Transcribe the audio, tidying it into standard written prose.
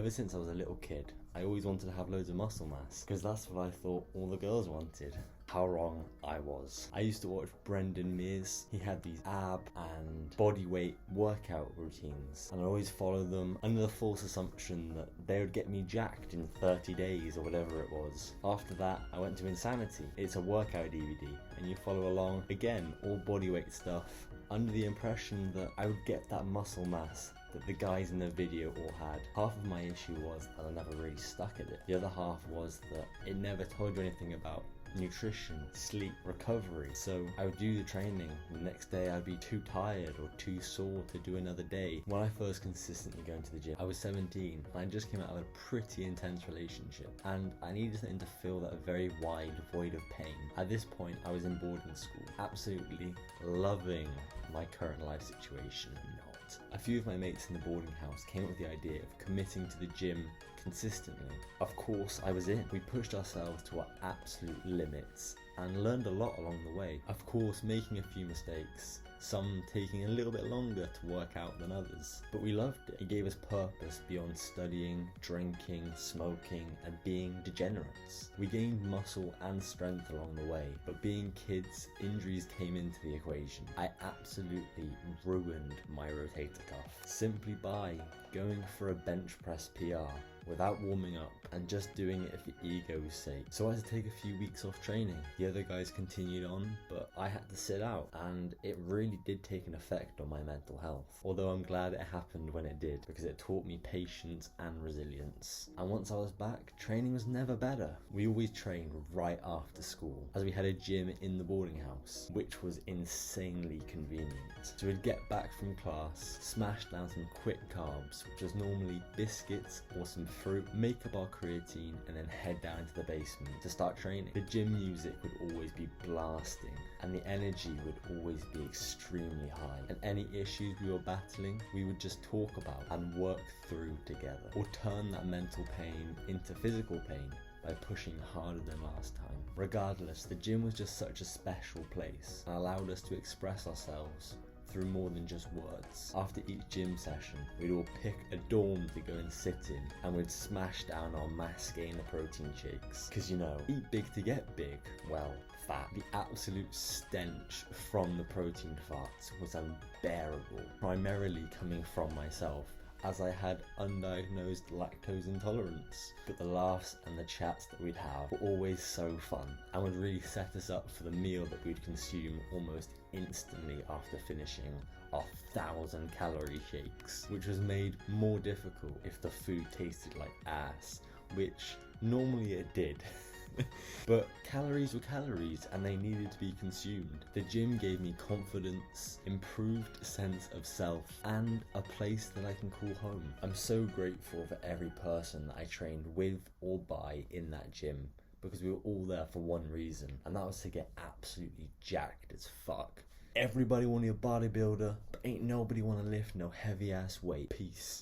Ever since I was a little kid, I always wanted to have loads of muscle mass, because that's what I thought all the girls wanted. How wrong I was. I used to watch Brendan Mears. He had these ab and body weight workout routines, and I always followed them under the false assumption that they would get me jacked in 30 days or whatever it was. After that, I went to Insanity. It's a workout DVD, and you follow along, again, all body weight stuff, under the impression that I would get that muscle mass that the guys in the video all had. Half of my issue was that I never really stuck at it. The other half was that it never told you anything about nutrition, sleep, recovery. So I would do the training, the next day I'd be too tired or too sore to do another day. When I first consistently going to the gym, I was 17 and I just came out of a pretty intense relationship, and I needed something to fill that very wide void of pain. At this point I was in boarding school, absolutely loving my current life situation. Not. A few of my mates in the boarding house came up with the idea of committing to the gym consistently. Of course I was in. We pushed ourselves to our absolute limits and learned a lot along the way. Of course, making a few mistakes, some taking a little bit longer to work out than others, but we loved it. It gave us purpose beyond studying, drinking, smoking, and being degenerates. We gained muscle and strength along the way, but being kids, injuries came into the equation. I absolutely ruined my rotator cuff simply by going for a bench press PR without warming up and just doing it for ego's sake. So I had to take a few weeks off training. The other guys continued on, but I had to sit out, and it really did take an effect on my mental health. Although I'm glad it happened when it did, because it taught me patience and resilience. And once I was back, training was never better. We always trained right after school, as we had a gym in the boarding house, which was insanely convenient. So we'd get back from class, smash down some quick carbs, which was normally biscuits or some fruit, make up our creatine, and then head down into the basement to start training. The gym music would always be blasting, and the energy would always be extremely high. And any issues we were battling, we would just talk about and work through together, or turn that mental pain into physical pain by pushing harder than last time. Regardless, the gym was just such a special place and allowed us to express ourselves through more than just words. After each gym session, we'd all pick a dorm to go and sit in, and we'd smash down our mass gainer protein shakes. Cause you know, eat big to get big. Well, fat. The absolute stench from the protein farts was unbearable, primarily coming from myself, as I had undiagnosed lactose intolerance. But the laughs and the chats that we'd have were always so fun, and would really set us up for the meal that we'd consume almost instantly after finishing our 1,000-calorie shakes, which was made more difficult if the food tasted like ass, which normally it did. But calories were calories, and they needed to be consumed. The gym gave me confidence, improved sense of self, and a place that I can call home. I'm so grateful for every person that I trained with or by in that gym, because we were all there for one reason, and that was to get absolutely jacked as fuck. Everybody wanted a bodybuilder, but ain't nobody want to lift no heavy ass weight. Peace.